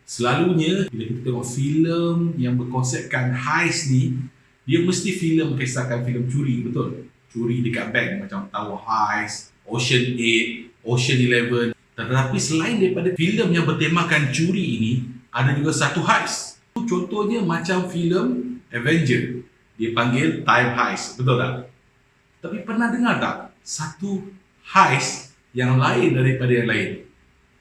Selalunya bila kita tengok filem yang berkonsepkan heist ni, dia mesti filem kisahkan filem curi, betul? Curi dekat bank macam Tower Heist, Ocean 8, Ocean 11. Tetapi selain daripada filem yang bertemakan curi ini, ada juga satu heist. Contohnya macam filem Avenger, dia panggil Time Heist, betul tak? Tapi pernah dengar tak satu heist yang lain daripada yang lain?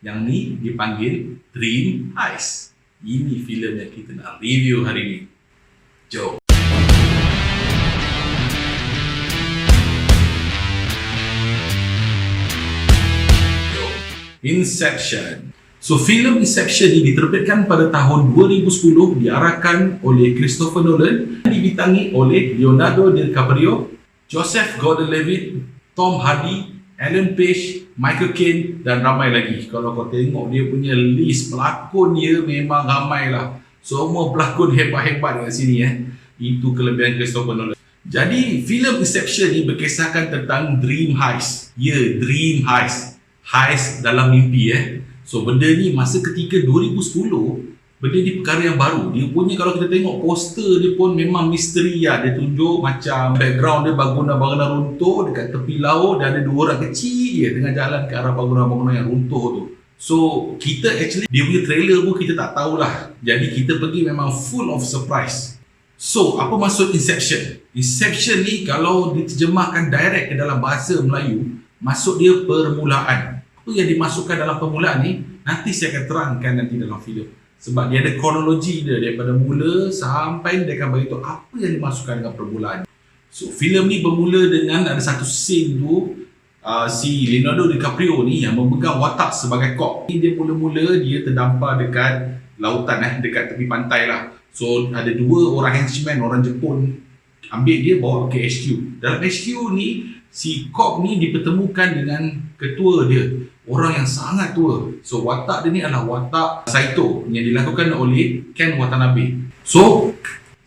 Yang ni dipanggil Dream Heist. Ini filem yang kita nak review hari ni. Jom. Inception. So, filem Inception ini diterbitkan pada tahun 2010, diarahkan oleh Christopher Nolan, dibintangi oleh Leonardo DiCaprio, Joseph Gordon-Levitt, Tom Hardy, Ellen Page, Michael Caine dan ramai lagi. Kalau kau tengok dia punya list pelakon dia memang ramai lah. Semua pelakon hebat-hebat kat sini Itu kelebihan Christopher Nolan. Jadi filem Inception ni berkisahkan tentang dream heist. Ya, dream heist. Heist dalam mimpi So benda ni masa ketika 2010, benda ni perkara yang baru. Dia punya kalau kita tengok poster dia pun memang misteri Dia tunjuk macam background dia bangunan-bangunan runtuh dekat tepi laut dan ada dua orang kecil je tengah jalan ke arah bangunan-bangunan yang runtuh tu. So kita actually dia punya trailer pun kita tak tahulah. Jadi kita pergi memang full of surprise. So apa maksud Inception? Inception ni kalau diterjemahkan direct ke dalam bahasa Melayu, maksud dia permulaan. Apa yang dimasukkan dalam permulaan ni nanti saya akan terangkan nanti dalam filem. Sebab dia ada kronologi dia daripada mula sampai dia akan beritahu apa yang dimasukkan dengan permulaan. So filem ni bermula dengan ada satu scene tu, si Leonardo DiCaprio ni yang memegang watak sebagai kok. Dia mula-mula dia terdampar dekat lautan dekat tepi pantai lah. So ada dua orang henchman, orang Jepun ambil dia bawa ke HQ. Dalam HQ ni si kok ni dipertemukan dengan ketua dia, orang yang sangat tua. So watak dia ni adalah watak Saito yang dilakukan oleh Ken Watanabe. So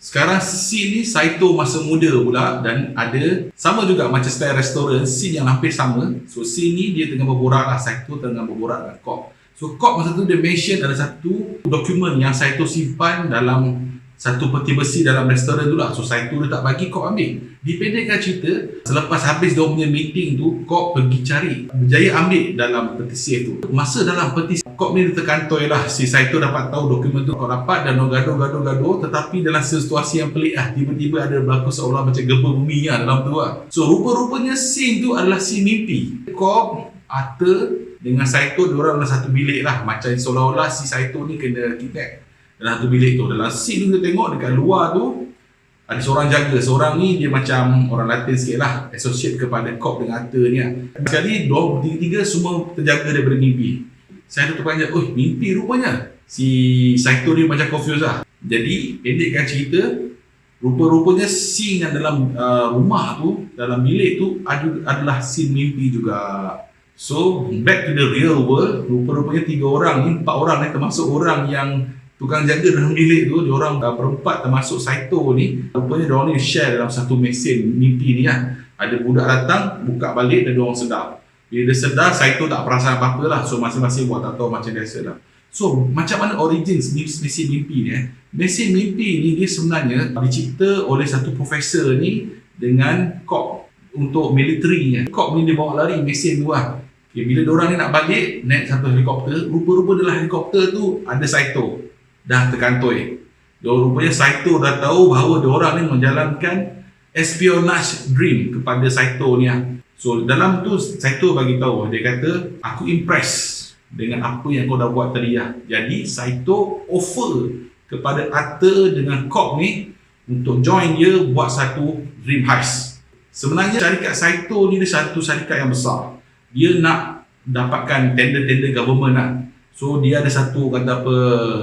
sekarang scene ni Saito masa muda pula dan ada sama juga macam style restoran, scene yang hampir sama. So scene ni dia tengah berborak lah, Saito tengah berborak dengan kok. So kok masa tu dia mention ada satu dokumen yang Saito simpan dalam satu peti besi dalam restoran tu lah. So Saito dia tak bagi, kok ambil. Dipendekkan cerita, selepas habis dia punya meeting tu, kok pergi cari, berjaya ambil dalam peti safe tu. Masa dalam peti kok ni dia terkantoi lah, si Saito dapat tahu dokumen tu kok dapat dan gaduh-gaduh. Tetapi dalam situasi yang pelik tiba-tiba ada berlaku seolah macam gempa bumi dalam tu lah. So rupa-rupanya scene tu adalah scene mimpi. Kok, Arthur dengan Saito diorang dalam satu bilik lah, macam seolah-olah si Saito ni kena kidnap dalam satu bilik tu. Dalam scene tu kita tengok dekat luar tu ada seorang jaga. Seorang ni dia macam orang Latin sikit lah, associate kepada Cobb dengan Arthur ni lah. Sekali dua tiga semua terjaga daripada mimpi. Saito terpanjat, mimpi rupanya. Si Saito ni macam confused lah. Jadi pendekkan cerita, rupa-rupanya scene yang dalam rumah tu, dalam bilik tu adalah scene mimpi juga. So back to the real world, rupa-rupanya 3 orang ni, 4 orang ni termasuk orang yang tukang jaga dalam bilik tu, diorang berempat termasuk Saito ni. Rupanya diorang ni share dalam satu mesin mimpi ni lah. Ada budak datang, buka balik dan diorang sedar. Bila dia sedar, Saito tak perasan apa-apa lah. So masing-masing buat tahu macam biasa lah. So macam mana origins mesin mimpi ni Mesin mimpi ni dia sebenarnya dicipta oleh satu profesor ni dengan kop untuk military. Kop ni dia bawa lari mesin tu lah. Okay, bila diorang ni nak balik, naik satu helikopter, rupa-rupa dalam helikopter tu ada Saito dah terkantoi. Rupanya Saito dah tahu bahawa diorang ni menjalankan espionage dream kepada Saito ni lah. So dalam tu Saito bagi tahu, dia kata aku impress dengan apa yang kau dah buat tadi lah. Jadi Saito offer kepada Arthur dengan Cobb ni untuk join dia buat satu dream heist. Sebenarnya syarikat Saito ni dia satu syarikat yang besar. Dia nak dapatkan tender-tender government lah. So dia ada satu kata apa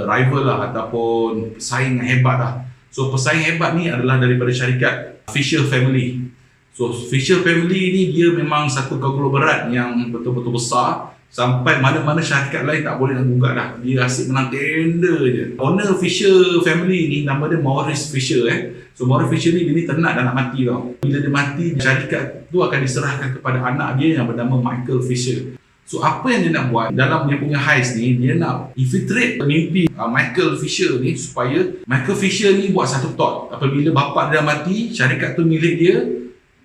rival lah ataupun pesaing yang hebat lah. So pesaing hebat ni adalah daripada syarikat Fisher Family. So Fisher Family ni dia memang satu konglomerat yang betul-betul besar sampai mana-mana syarikat lain tak boleh nak gugat dah. Dia asyik menang tender je. Owner Fisher Family ni nama dia Maurice Fisher So Maurice Fisher ni dia ni tenat dah nak mati tau. Bila dia mati, syarikat tu akan diserahkan kepada anak dia yang bernama Michael Fisher. So apa yang dia nak buat dalam dia punya heist ni, dia nak infiltrate mimpi Michael Fisher ni supaya Michael Fisher ni buat satu thought. Apabila bapa dia mati, syarikat tu milik dia,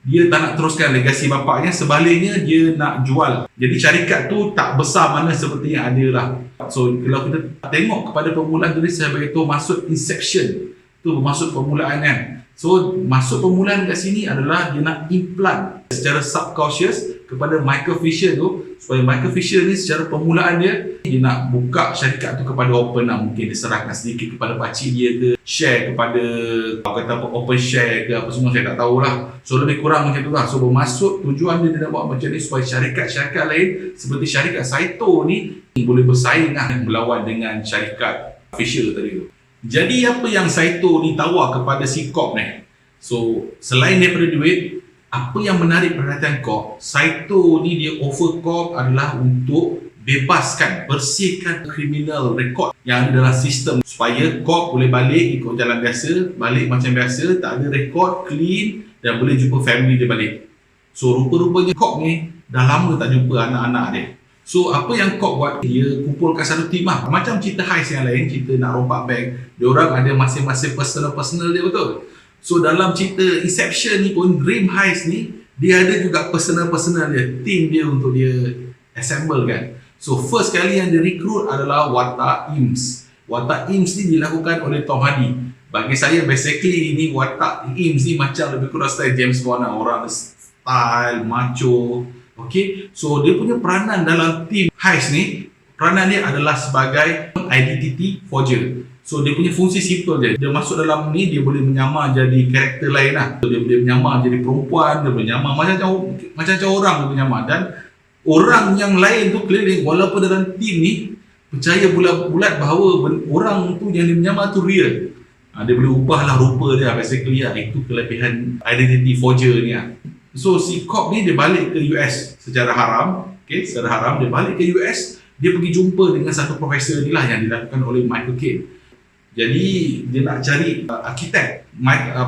dia tak nak teruskan legasi bapaknya, sebaliknya dia nak jual. Jadi syarikat tu tak besar mana seperti yang ada lah. So kalau kita tengok kepada permulaan tadi, saya beritahu maksud inception tu bermaksud permulaan kan. So maksud permulaan kat sini adalah dia nak implant secara subconscious kepada Michael Fisher tu, supaya Michael Fisher ni secara permulaan dia nak buka syarikat tu kepada open lah. Mungkin dia serahkan sedikit kepada pakcik dia ke, share kepada kata apa, open share ke apa semua, saya tak tahulah. So lebih kurang macam tu lah. So bermaksud tujuan dia nak buat macam ni supaya syarikat-syarikat lain seperti syarikat Saito ni boleh bersaing lah, melawan dengan syarikat Fisher tadi tu. Jadi apa yang Saito ni tawar kepada si Cop ni? So selain daripada duit, apa yang menarik perhatian Cop, Saito ni dia offer Cop adalah untuk bebaskan, bersihkan criminal record yang ada dalam sistem supaya Cop boleh balik ikut jalan biasa, balik macam biasa, tak ada record, clean dan boleh jumpa family dia balik. So rupa-rupanya Cop ni dah lama tak jumpa anak-anak dia. So apa yang Cop buat, dia kumpulkan satu tim lah. Macam cerita heist yang lain, cerita nak rompak bank, diorang ada masing-masing personal dia, betul. So dalam cerita Inception ni pun, Dream Heist ni, dia ada juga personal dia, team dia untuk dia assemble kan. So first kali yang dia recruit adalah watak IMS. Watak IMS ni dilakukan oleh Tom Hardy. Bagi saya basically ini watak IMS ni macam lebih kurang style James Bond lah. Orang style, macho. Okay, so dia punya peranan dalam team heist ni, peranan dia adalah sebagai identity forger. So dia punya fungsi simple je. Dia masuk dalam ni, dia boleh menyamar jadi karakter lain lah. Dia boleh menyamar jadi perempuan, dia boleh menyamar macam orang dia menyamar. Dan orang yang lain tu keliling, walaupun dalam team ni percaya bulat-bulat bahawa orang tu yang dia menyamar tu real. Dia boleh ubahlah rupa dia basically lah. Itu kelebihan identity forger ni lah. So si Cop ni dia balik ke US secara haram. Okay, secara haram dia balik ke US. Dia pergi jumpa dengan satu profesor ni lah yang dilakukan oleh Michael Caine. Jadi dia nak cari arkitek.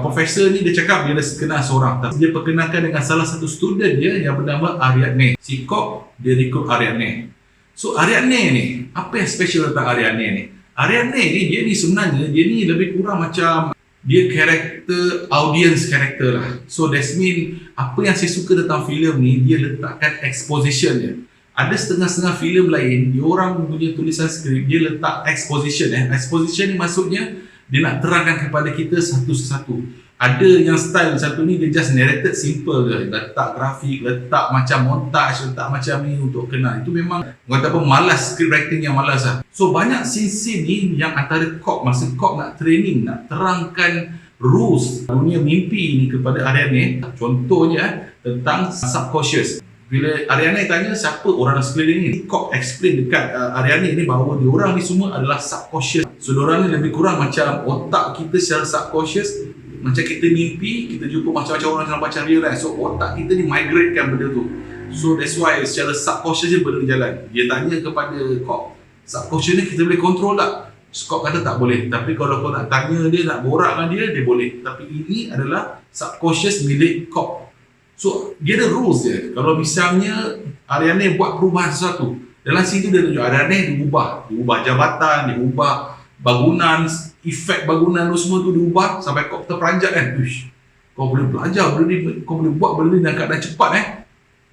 Profesor ni dia cakap dia dah kenal seorang. Dia perkenalkan dengan salah satu student dia yang bernama Ariadne. Si Cop dia rekrut Ariadne. So Ariadne ni, apa yang special tentang Ariadne ni? Ariadne ni, dia ni sebenarnya dia ni lebih kurang macam dia karakter, audience karakter lah. So that's mean apa yang saya suka tentang filem ni, dia letakkan exposition dia. Ada setengah-setengah filem lain, dia orang punya tulisan skrip, dia letak exposition. Exposition ni maksudnya dia nak terangkan kepada kita satu-satu. Ada yang style satu ni dia just narrated simple je, letak grafik, letak macam montage, letak macam ni untuk kenal. Itu memang kata apa, malas, script writing yang malas lah. So banyak scene-scene ni yang antara Cop, masa Cop nak training, nak terangkan rules dunia mimpi ni kepada Ariadne. Contohnya tentang subconscious. Bila Ariadne tanya siapa orang sekeliling ni, Cop explain dekat Ariadne ni bahawa diorang ni semua adalah subconscious. So diorang ni lebih kurang macam otak kita secara subconscious. Macam kita mimpi, kita jumpa macam-macam orang dalam macam real kan. So otak kita ni migratekan benda tu. So that's why secara subconscious je benda jalan. Dia tanya kepada Cop, subconscious ni kita boleh control tak? Cop kata tak boleh. Tapi kalau kau nak tanya dia, nak borak dengan dia boleh. Tapi ini adalah subconscious milik Cop. So dia ada rules dia. Kalau misalnya Ariadne buat perubahan sesuatu, dalam situ dia tunjuk Ariadne diubah jabatan, diubah bangunan, efek bangunan tu semua tu diubah sampai Cop terperanjat kan. Uish, kau boleh belajar benda ni, kau boleh buat benda ni dalam keadaan cepat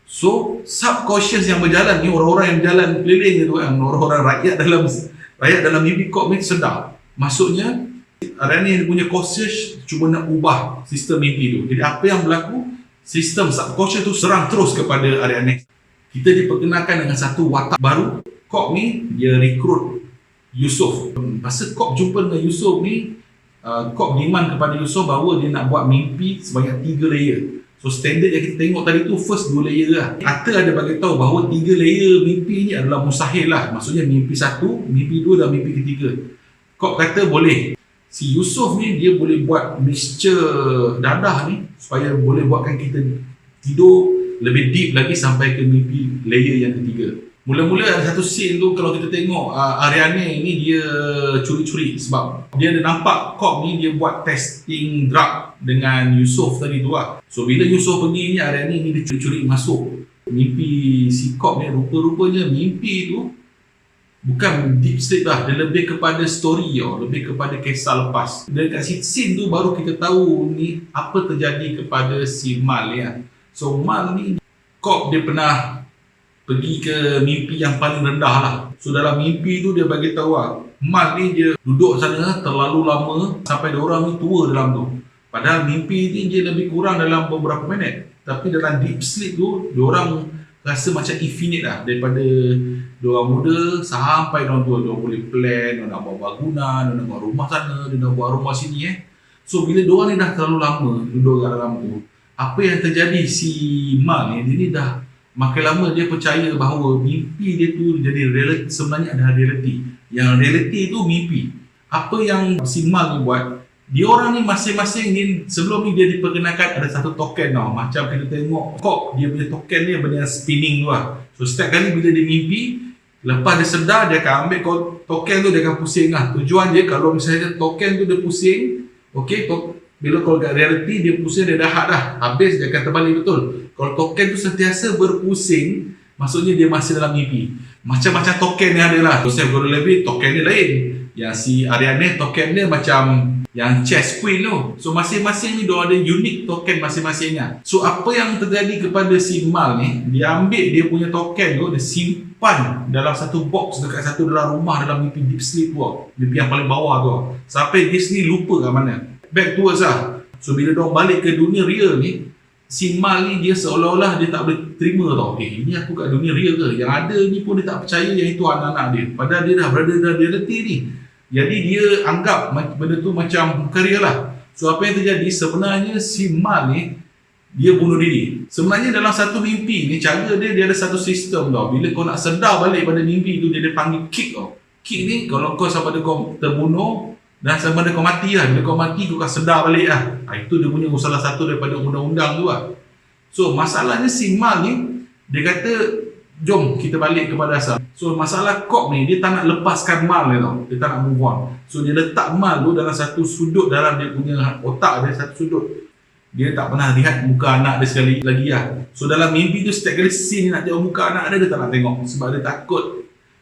So subconscious yang berjalan ni, orang-orang yang berjalan keliling tu kan, orang-orang rakyat dalam mimpi Cop ni sedar. Maksudnya Ariadne punya conscious cuma nak ubah sistem mimpi tu. Jadi apa yang berlaku, sistem subconscious tu serang terus kepada Ariadne. Kita diperkenalkan dengan satu watak baru. Cop ni dia rekrut Yusof. Masa Cop jumpa dengan Yusof ni, Cop beriman kepada Yusof bahawa dia nak buat mimpi sebanyak 3 layer. So standard yang kita tengok tadi tu first 2 layer lah. Arthur ada bagi tahu bahawa 3 layer mimpi ni adalah mustahil lah. Maksudnya mimpi 1, mimpi 2 dan mimpi ketiga. Cop kata boleh. Si Yusof ni dia boleh buat mixture dadah ni supaya boleh buatkan kita tidur lebih deep lagi sampai ke mimpi layer yang ketiga. Mula-mula ada satu scene tu, kalau kita tengok Ariadne ni dia curi-curi sebab dia ada nampak Cop ni dia buat testing drug dengan Yusof tadi tu lah. So bila Yusof pergi ni, Ariadne ni dia curi-curi masuk Mimpi si Cobb ni, rupa-rupanya mimpi tu bukan deep sleep lah, dia lebih kepada story tau, lebih kepada kisah lepas. Dan kat scene tu baru kita tahu ni apa terjadi kepada si Mal ni kan. So Mal ni, Cobb dia pernah pergi ke mimpi yang paling rendah lah. So dalam mimpi tu dia bagi tahu lah, Mal ni dia duduk sana terlalu lama sampai diorang ni tua dalam tu. Padahal mimpi ni dia lebih kurang dalam beberapa minit. Tapi dalam deep sleep tu, diorang rasa macam infinite lah. Daripada diorang muda sampai diorang tua. Diorang boleh plan, diorang nak buat bangunan, diorang nak buat rumah sana, diorang nak buat rumah sini So bila diorang ni dah terlalu lama duduk kat dalam tu, apa yang terjadi si Mal ni, dia ni dah makin lama dia percaya bahawa mimpi dia tu jadi reality, sebenarnya adalah reality. Yang reality tu mimpi. Apa yang si Mal ni buat, dia orang ni masing-masing ni, sebelum ni dia diperkenalkan ada satu token tau. Macam kita tengok Cobb, dia punya token ni benda yang spinning tu lah. So setiap kali bila dia mimpi, lepas dia sedar, dia akan ambil token tu, dia akan pusing lah. Tujuan dia kalau misalnya token tu dia pusing, okay, bila kalau kat reality dia pusing, dia dah habis, dia akan terbalik betul. Kalau token tu sentiasa berpusing, maksudnya dia masih dalam mimpi. Macam-macam token yang ada lah. Joseph Gordon-Levitt token dia lain. Yang si Ariane token dia macam yang chess queen tu. So masing-masing ni dia ada unique token masing-masingnya. So apa yang terjadi kepada si Mal ni, dia ambil dia punya token tu, dia simpan dalam satu box dekat satu dalam rumah dalam mimpi deep sleep tu. Mimpi yang paling bawah tu. Sampai dia sendiri lupa kat mana. Back towards lah. So bila dia balik ke dunia real ni, si Mal ni dia seolah-olah dia tak boleh terima tau. Ini aku kat dunia real ke? Yang ada ni pun dia tak percaya yang itu anak-anak dia. Padahal dia dah berada dalam reality ni. Jadi dia anggap benda tu macam bukan real lah. So apa yang terjadi, sebenarnya si Mal ni dia bunuh diri. Sebenarnya dalam satu mimpi ni, cara dia ada satu sistem tau. Bila kau nak sedar balik pada mimpi tu, dia panggil kick tau. Kick ni kalau kau sampai kau terbunuh dan sampai kau mati lah. Bila kau mati kau akan sedar balik lah. Itu dia punya salah satu daripada undang-undang tu lah. So masalahnya si Mal ni, dia kata jom kita balik kepada asal. So masalah Cobb ni, dia tak nak lepaskan Mal ni tau. Dia tak nak move on. So dia letak Mal tu dalam satu sudut dalam dia punya otak dia, satu sudut. Dia tak pernah lihat muka anak dia sekali lagi lah. So dalam mimpi tu setiap kali scene dia nak tengok muka anak dia, dia tak nak tengok. Sebab dia takut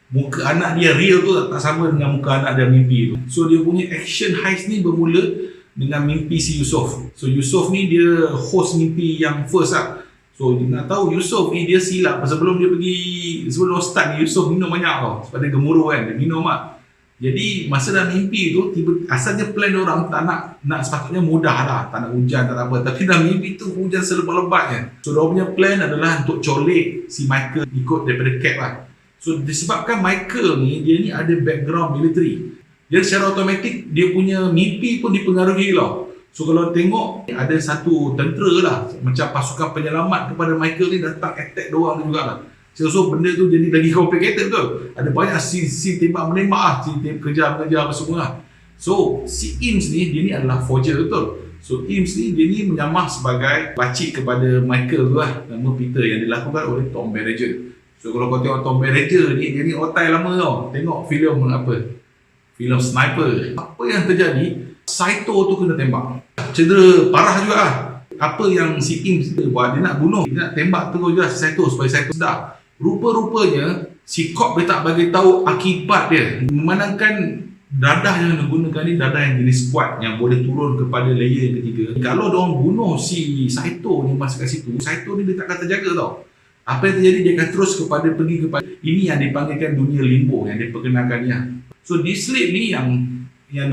muka anak dia real tu tak sama dengan muka anak dia mimpi tu. So dia punya action heist ni bermula dengan mimpi si Yusof. So Yusof ni dia host mimpi yang first lah. So dia nak tahu Yusof ni dia silap. Sebelum dia pergi, sebelum start ni Yusof minum banyak tau. Sebab dia gemuruh kan, dia minum lah. Jadi masa dalam mimpi tu, asalnya plan orang tak nak sepatutnya mudah lah. Tak nak hujan, tak apa. Tapi dalam mimpi tu hujan selebat-lebatnya. So dia punya plan adalah untuk colek si Michael ikut daripada Cap lah. So disebabkan Michael ni, dia ni ada background military. Dia secara automatik, dia punya mimpi pun dipengaruhi lah. So kalau tengok, ada satu tentera lah, macam pasukan penyelamat kepada Michael ni datang attack diorang juga lah. So benda tu jadi lagi complicated betul. Ada banyak scene tembak-menembak lah, scene kejar-kejar apa semua lah. So si Eames ni, dia ni adalah forger betul. So Eames ni, dia ni menyamar sebagai pakcik kepada Michael tu lah, nama Peter, yang dilakukan oleh Tom Berenger. So kalau kau tengok Tom Berenger ni, dia ni otai lama tau. Tengok filem apa? Filem Sniper. Apa yang terjadi? Saito tu kena tembak. Cedera parah juga lah. Apa yang si Eames buat, dia nak bunuh, dia nak tembak terus je Saito supaya Saito sedar. Rupa-rupanya si Cobb dia tak bagi tahu akibat dia. Memandangkan dadah yang digunakan ni dadah yang jenis kuat, yang boleh turun kepada layer yang ketiga. Kalau diorang bunuh si Saito ni masa kat situ, Saito ni dia takkan terjaga tau. Apa yang terjadi, dia akan terus pergi kepada ini yang dipanggilkan dunia limbo, yang diperkenalkannya. So di sleep ni yang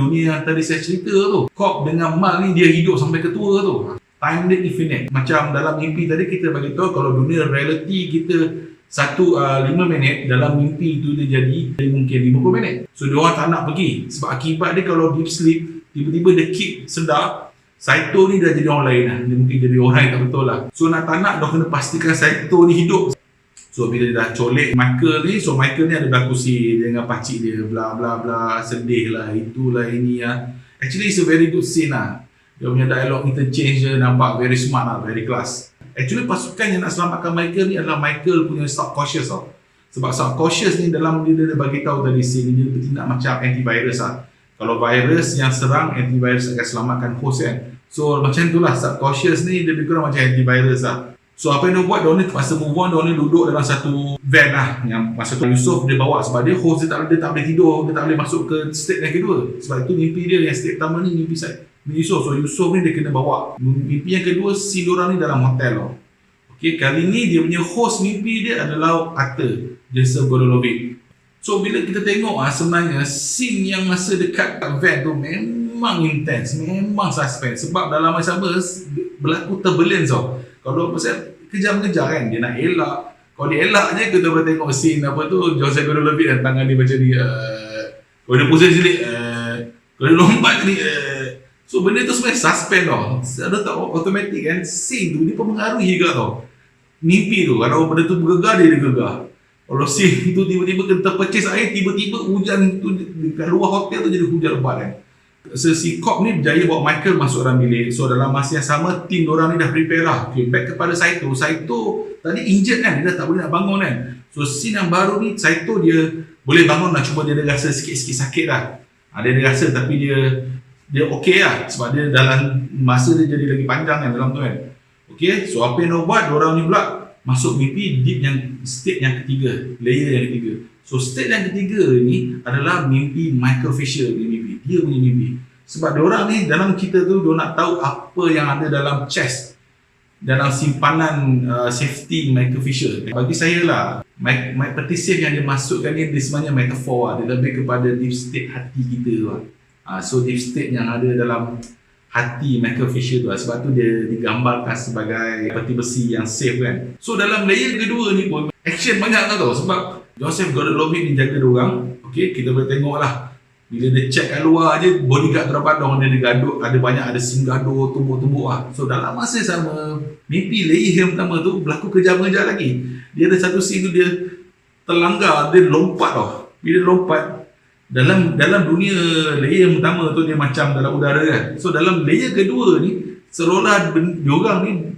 dunia yang tadi saya cerita tu, Cobb dengan Mal ni dia hidup sampai ketua tu. Time dia infinite. Macam dalam mimpi tadi kita bagi tahu, kalau dunia reality kita 5 minit, dalam mimpi tu dia jadi mungkin 50 minit. So dia orang tak nak pergi. Sebab akibat dia kalau deep sleep, tiba-tiba dia kick sedar, Saito ni dah jadi orang lain lah. Dia mungkin jadi orang yang tak betul lah. So nak tak nak, dia kena pastikan Saito ni hidup. So bila dia dah colek Michael ni, so Michael ni ada berlaku dengan pakcik dia, bla bla bla, sedih lah, itulah ini lah. Actually it's a very good scene lah. Dia punya dialog interchange dia nampak very smart lah, very class. Actually pasukan yang nak selamatkan Michael ni adalah Michael punya subconscious tau. Sebab subconscious ni dalam dia bagi tahu tadi scene ni, dia bertindak macam antivirus lah. Kalau virus yang serang, antivirus akan selamatkan host kan. So macam itulah subconscious ni, dia lebih kurang macam antivirus lah. So apa yang dia buat, dia terpaksa move on, dia duduk dalam satu van lah. Yang masa tu Yusof dia bawa, sebab dia host, dia tak boleh tidur, dia tak boleh masuk ke state yang kedua. Sebab itu mimpi dia yang state pertama ni mimpi Yusof. So Yusof ni dia kena bawa. Mimpi yang kedua, si diorang ni dalam hotel tau. Okay, kali ni dia punya host mimpi dia adalah aktor Joseph Gordon-Levitt. So bila kita tengok sebenarnya scene yang masa dekat van tu memang intense, memang suspense. Sebab dalam masa sama berlaku turbulence tau. Kalau pasal kejar-kejar kan, dia nak elak. Kalau dia elak je, kita boleh tengok scene apa tu, Joseph Gordon-Levitt dan tangan dia macam ni. Kalau dia pusing sini, kalau dia lompat ni. So benda tu sebenarnya suspend tau. Ada tak automatic kan, scene tu dia mempengaruhi juga tau. Mimpi tu, kalau benda tu bergegar, dia gegar. Kalau scene tu tiba-tiba kena terpercis air, tiba-tiba hujan tu dekat luar hotel tu jadi hujan lebat kan. So, si Cobb ni berjaya bawa Michael masuk dalam bilik. So dalam masa yang sama, tim diorang ni dah prepare lah. Okay, back kepada Saito tadi injured kan, dia dah tak boleh nak bangun kan. So scene yang baru ni, Saito dia boleh bangun lah, cuma dia ada rasa sikit-sikit sakit lah. Dia ada rasa tapi dia okey lah. Sebab dia dalam masa dia jadi lagi panjang kan dalam tu kan. Okay, so apa yang dia buat, diorang ni pula masuk mimpi deep yang state yang ketiga, layer yang ketiga. So state yang ketiga ni adalah mimpi Michael Fisher punya mimpi. Dia punya mimpi. Sebab diorang ni dalam cerita tu, diorang nak tahu apa yang ada dalam chest, dalam simpanan safety Michael Fisher. Bagi saya lah, my petty safe yang dia masukkan ni, dia sebenarnya metafor lah. Dia lebih kepada deep state hati kita tu lah. So deep state yang ada dalam hati Michael Fisher tu lah. Sebab tu dia digambarkan sebagai peti besi yang safe kan. So dalam layer kedua ni pun action banyak tau. Sebab Joseph Gordon-Levitt ni jaga diorang. Okay, kita boleh tengok lah. Bila dia check kat luar je, bodyguard terpadang, dia gaduh, ada banyak, ada singgaduh, tumbuk-tumbuk lah. So dalam masa sama, mimpi layer yang pertama tu berlaku kejar-kejar lagi. Dia ada satu scene tu dia terlanggar, dia lompat tau. Bila lompat, dalam dunia layer yang pertama tu dia macam dalam udara kan. So dalam layer kedua ni, seolah diorang ni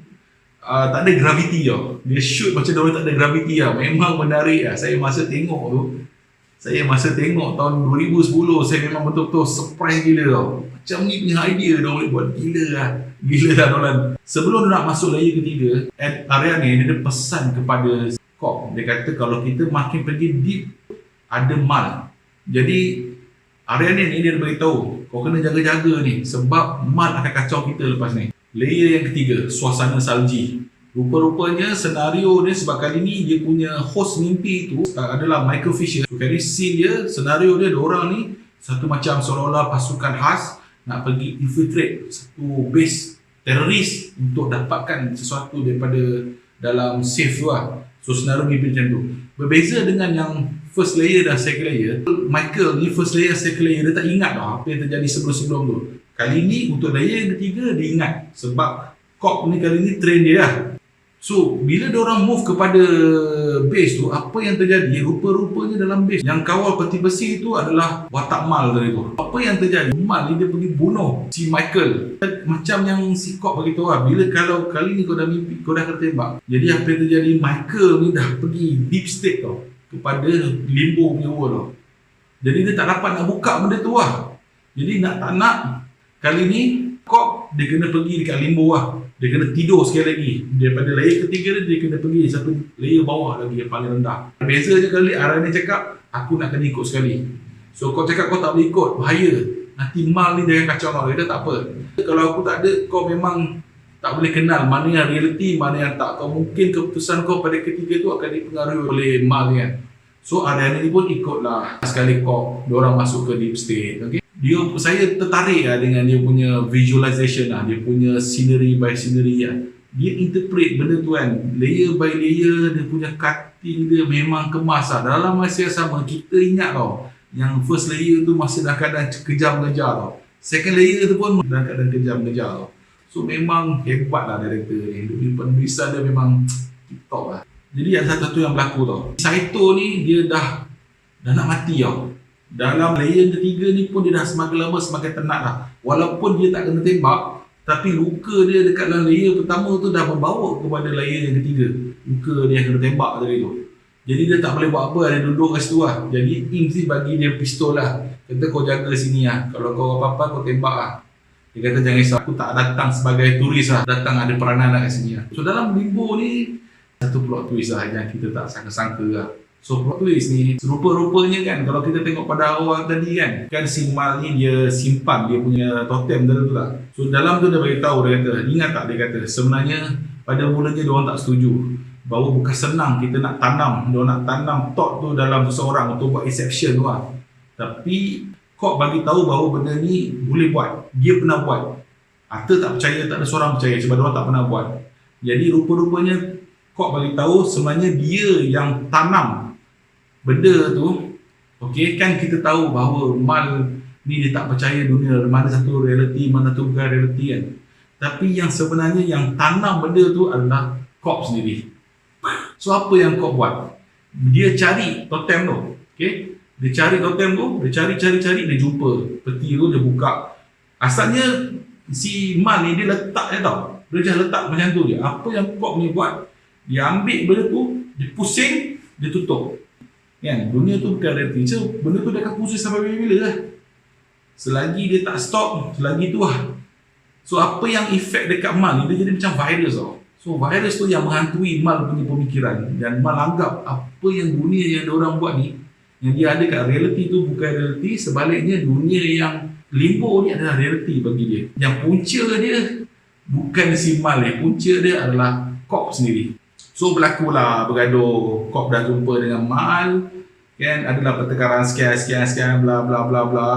tak ada gravity tau. Dia shoot macam diorang tak ada gravity lah. Memang menarik lah. Saya masa tengok tahun 2010, saya memang betul-betul surprise gila tau. Macam ni punya idea dia boleh buat, gila lah Nolan. Sebelum dia nak masuk layer ketiga, Ariane ni dia ada pesan kepada Cobb. Dia kata kalau kita makin pergi deep, ada mal. Jadi Ariane ni dia beritahu, kau kena jaga-jaga ni, sebab mal akan kacau kita lepas ni. Layer yang ketiga, suasana salji. Rupa-rupanya senario dia, sebab kali ni dia punya host mimpi tu adalah Michael Fisher. So kali scene dia, senario dia, diorang ni satu macam seolah-olah pasukan khas nak pergi infiltrate satu base teroris untuk dapatkan sesuatu daripada dalam safe tu lah. So senario mimpi macam tu. Berbeza dengan yang first layer dan second layer, Michael ni first layer, second layer, dia tak ingat apa yang terjadi sebelum-sebelum tu. Kali ni untuk layer yang ketiga dia ingat, sebab Cobb ni kali ni train dia lah. So, bila diorang move kepada base tu, apa yang terjadi? Rupa-rupanya dalam base, yang kawal peti besi tu adalah watak Mal tadi tu. Apa yang terjadi? Mal ni dia pergi bunuh si Michael. Macam yang si Cobb beritahu lah, bila kalau kali ni kau dah mimpi, kau dah kena tembak. Jadi apa yang terjadi? Michael ni dah pergi deep state tau, kepada limbo punya world tau. Jadi dia tak dapat nak buka benda tu lah. Jadi nak tak nak, kali ni Cobb dia kena pergi dekat limbo lah. Dia kena tidur sekali lagi. Daripada layer ketiga dia kena pergi satu layer bawah lagi yang paling rendah. Beza je kali Ariane cakap, aku nak kena ikut sekali. So kau cakap kau tak boleh ikut, bahaya. Nanti Mal ni jangan kacau kau. Dia tak apa. Kalau aku tak ada, kau memang tak boleh kenal mana yang reality, mana yang tak. Kau mungkin keputusan kau pada ketiga tu akan dipengaruhi oleh Mal kan. So Ariane ni pun ikutlah sekali Cobb, diorang masuk ke deep state. Okay? Saya tertarik lah dengan dia punya visualization lah, dia punya scenery by scenery lah. Dia interpret benda tu kan, layer by layer, dia punya cutting dia memang kemas lah. Dalam masa yang sama, kita ingat tau, yang first layer tu masih dalam keadaan kejam-kejar tau. Second layer tu pun dalam keadaan kejam-kejar tau. So memang hebat lah director ni, dia punya penulisan dia memang tip-top lah. Jadi ada satu yang berlaku tau, Saito ni dia dah nak mati tau. Dalam layer ketiga ni pun dia dah semakin lama semakin tenat lah. Walaupun dia tak kena tembak, tapi luka dia dekat dalam layer pertama tu dah membawa kepada layer yang ketiga. Luka dia yang kena tembak tadi tu. Jadi dia tak boleh buat apa, dia duduk kat situ lah. Jadi Im si bagi dia pistol lah. Kata kau jaga sini lah, kalau kau apa-apa kau tembak lah. Dia kata jangan risau, aku tak datang sebagai turis lah, datang ada peranan lah kat sini lah. So dalam limbo ni satu plot twist lah yang kita tak sangka-sangka lah. So plot twist ni rupa-rupanya kan, kalau kita tengok pada awal tadi kan si Mal ni dia simpan dia punya totem dalam tu lah. So dalam tu dia beritahu, dia kata, ingat tak, dia kata sebenarnya pada mulanya dia orang tak setuju bahawa bukan senang kita nak tanam, dia nak tanam thought tu dalam seseorang untuk buat exception tu lah. Tapi Kok bagi tahu bahawa benda ni boleh buat, dia pernah buat. Arthur tak percaya, tak ada seorang percaya sebab dia orang tak pernah buat. Jadi rupa-rupanya Kok bagi tahu sebenarnya dia yang tanam benda tu. Okey, kan kita tahu bahawa Mal ni dia tak percaya dunia mana satu realiti, mana satu bukan realiti kan. Tapi yang sebenarnya yang tanam benda tu adalah Kok sendiri. So apa yang Kok buat? Dia cari totem tu. Okey, dia cari totem tu, dia cari, dia jumpa peti tu, dia buka. Asalnya si Mal ni dia letak je tau. Dia just letak macam tu je. Apa yang Kok ni buat, dia ambil benda tu, dia pusing, dia tutup. Kan, dunia tu bukan realiti. So benda tu dia akan pusing sampai bila-bila lah. Selagi dia tak stop, selagi tu lah. So apa yang efek dekat Mal ni, dia jadi macam virus tau. So virus tu yang menghantui Mal punya pemikiran. Dan Mal anggap apa yang dunia yang diorang buat ni, yang dia ada kat realiti tu bukan realiti. Sebaliknya dunia yang limbo ni adalah realiti bagi dia. Yang punca dia bukan si Mal ni, punca dia adalah Kok sendiri. So berlakulah bergaduh, Kok dah jumpa dengan Mal, kan, adalah pertengkaran sekian bla bla bla bla.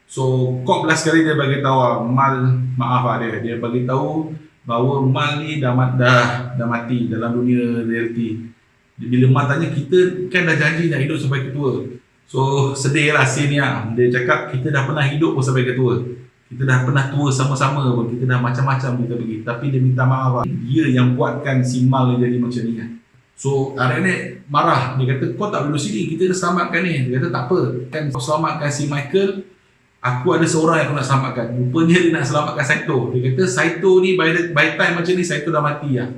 So Kok belas sekali dia bagi tahu Mal, maaf lah dia bagi tahu bahawa Mal ni dah mati dalam dunia realiti. Bila Mal tanya, kita kan dah janji nak hidup sampai ketua. So sedih lah scene ni lah. Dia cakap kita dah pernah hidup pun sampai ketua, kita dah pernah tua sama-sama pun, kita dah macam-macam kita pergi. Tapi dia minta maaf lah, dia yang buatkan si Mal jadi macam ni kan. So René marah, dia kata kau tak duduk sini, kita dah selamatkan ni. Dia kata tak apa, kan kau selamatkan si Michael, aku ada seorang yang aku nak selamatkan. Rupanya dia nak selamatkan Saito. Dia kata Saito ni by time macam ni Saito dah mati lah.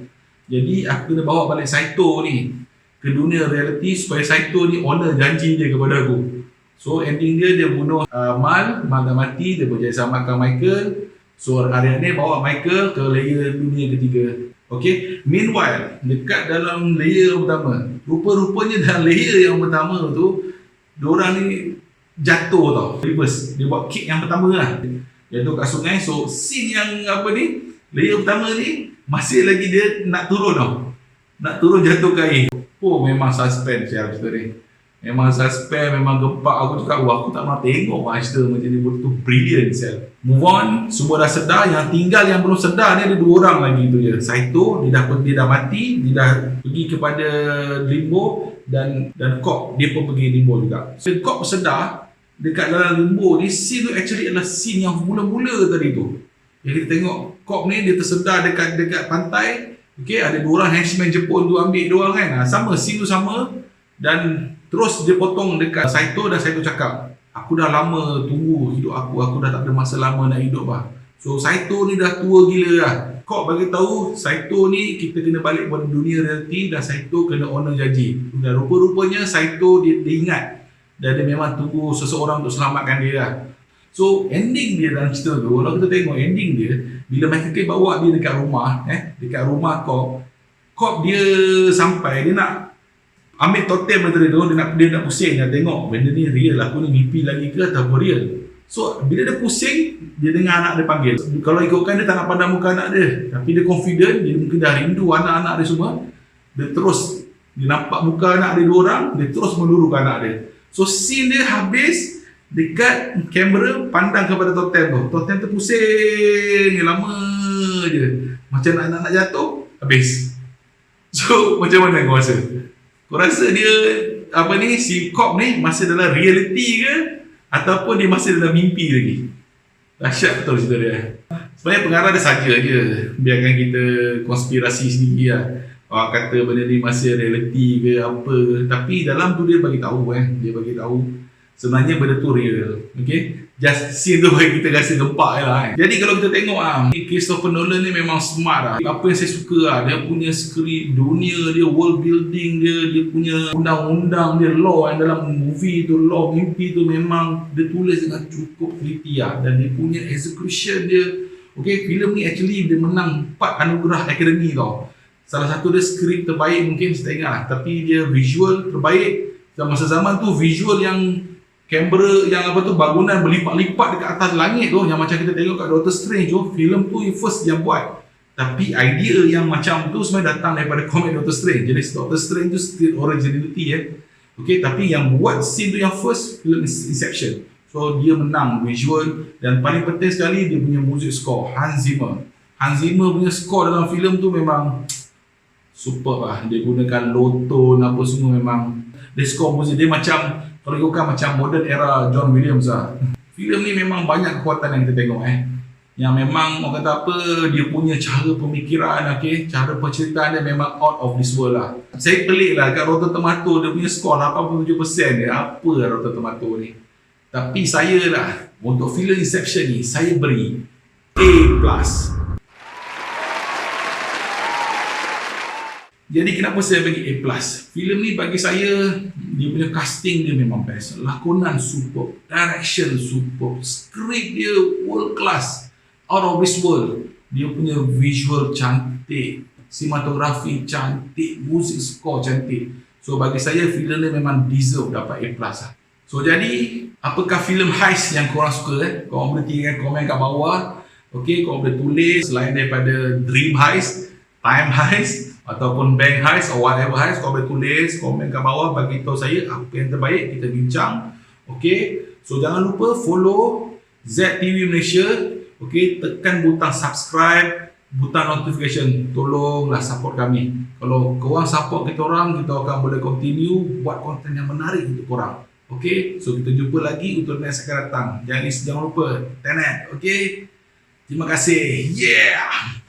Jadi aku kena bawa balik Saito ni ke dunia realiti supaya Saito ni honor janji dia kepada aku. So ending dia bunuh Mal dah mati, dia berjaya selamatkan Michael. So Ariane bawa Michael ke layer dunia ketiga. Okay, meanwhile dekat dalam layer pertama, rupa-rupanya dalam layer yang pertama tu, diorang ni jatuh tau, reverse. Dia buat kick yang pertama lah, jatuh kat sungai. So scene yang apa ni, layer pertama ni masih lagi dia nak turun tau, nak turun jatuh ke air. Oh memang suspense ya cerita ni. Memang suspense, memang gempak. Aku cakap, wah aku tak pernah tengok cerita macam ni, betul brilliant sel. Move on, semua dah sedar. Yang tinggal yang belum sedar ni ada 2 orang lagi tu je. Saito, dia dah mati, dia dah pergi kepada limbo, dan Kok dia pun pergi limbo juga. So Kok sedar dekat dalam limbo ni, scene tu actually adalah scene yang mula-mula tadi tu. Yang kita tengok Kok ni dia tersedar dekat pantai. Okay, ada 2 orang henchman Jepun tu ambil 2 orang kan. Sama, scene tu sama. Dan terus dia potong dekat Saito, dan Saito cakap, aku dah lama tunggu hidup aku dah tak ada masa lama nak hidup lah. So Saito ni dah tua gila lah. Kok bagi tahu Saito ni kita kena balik pada dunia realiti, dan Saito kena honor janji. Dan rupa-rupanya Saito dia ingat, dan dia memang tunggu seseorang untuk selamatkan dia lah. So ending dia dalam cerita tu, kalau kita tengok ending dia, bila Michael Caine bawa dia dekat rumah Kok dia sampai, dia nak ambil totem tadi tu, dia nak pusing, dia tengok benda ni real, aku ni mimpi lagi ke ataupun real. So bila dia pusing, dia dengar anak dia panggil. Kalau ikutkan dia tak nak pandang muka anak dia, tapi dia confident, dia mungkin dah rindu anak-anak dia semua. Dia nampak muka anak dia 2 orang, dia terus meluru ke anak dia. So scene dia habis dekat kamera pandang kepada totem tu. Totem tu pusing lama je, macam nak jatuh, habis. So macam mana kau rasa? Kau rasa dia si Kok ni masih dalam reality ke, ataupun dia masih dalam mimpi lagi? Dahsyat betul cerita dia. Sebenarnya pengarah dia saja je, biarkan kita konspirasi sendiri lah. Orang kata benda ni masih reality ke apa ke. Tapi dalam tu dia bagi tahu dia bagi tahu sebenarnya benda tu real. Okay, just scene tu bagi kita rasa gempak je lah. Jadi kalau kita tengok Christopher Nolan ni memang smart lah. Apa yang saya suka lah, dia punya skrip, dunia dia, world building dia punya undang-undang dia, law yang dalam movie tu, law mimpi tu memang dia tulis dengan cukup teliti lah. Dan dia punya execution dia, okay, filem ni actually dia menang 4 anugerah akademi tau. Salah satu dia skrip terbaik mungkin saya ingat lah, tapi dia visual terbaik. Dan masa zaman tu visual yang kamera yang bangunan berlipat-lipat dekat atas langit tu, yang macam kita tengok kat Doctor Strange tu, filem tu first yang buat. Tapi idea yang macam tu sebenarnya datang daripada komik Doctor Strange. Jadi Doctor Strange tu still originality Okay, tapi yang buat scene tu yang first filem Inception. So dia menang visual, dan paling penting sekali dia punya music score, Hans Zimmer. Hans Zimmer punya score dalam filem tu memang super lah. Dia gunakan low tone apa semua, memang dia score musik dia macam, kalau ikutkan macam modern era John Williams lah. Filem ni memang banyak kekuatan yang kita tengok yang memang orang kata apa, dia punya cara pemikiran, okay, cara penceritaan dia memang out of this world lah. Saya pelik lah kat Rotten Tomato dia punya skor 87% dia. Apa lah Rotten Tomato ni? Tapi saya lah, untuk filem Inception ni saya beri A+. Jadi kenapa saya bagi A+? Filem ni bagi saya, dia punya casting dia memang best. Lakonan super, direction super, skrip dia world class, out of this world. Dia punya visual cantik, sinematografi cantik, music score cantik. So bagi saya filem ni memang deserve dapat A+ lah. So jadi, apakah filem heist yang korang suka? Korang boleh tinggalkan komen kat bawah. Okay, korang boleh tulis selain daripada Dream Heist, Time Heist, ataupun Bank Heist or whatever heist, kau boleh tulis komen kat bawah, bagi tahu saya apa yang terbaik, kita bincang. Okay, so jangan lupa follow ZTV Malaysia. Okay, tekan butang subscribe, butang notification, tolonglah support kami. Kalau korang support kita orang, kita akan boleh continue buat konten yang menarik untuk korang. Okay, so kita jumpa lagi untuk next akan datang. Jangan lupa Tenet. Okay, terima kasih. Yeah.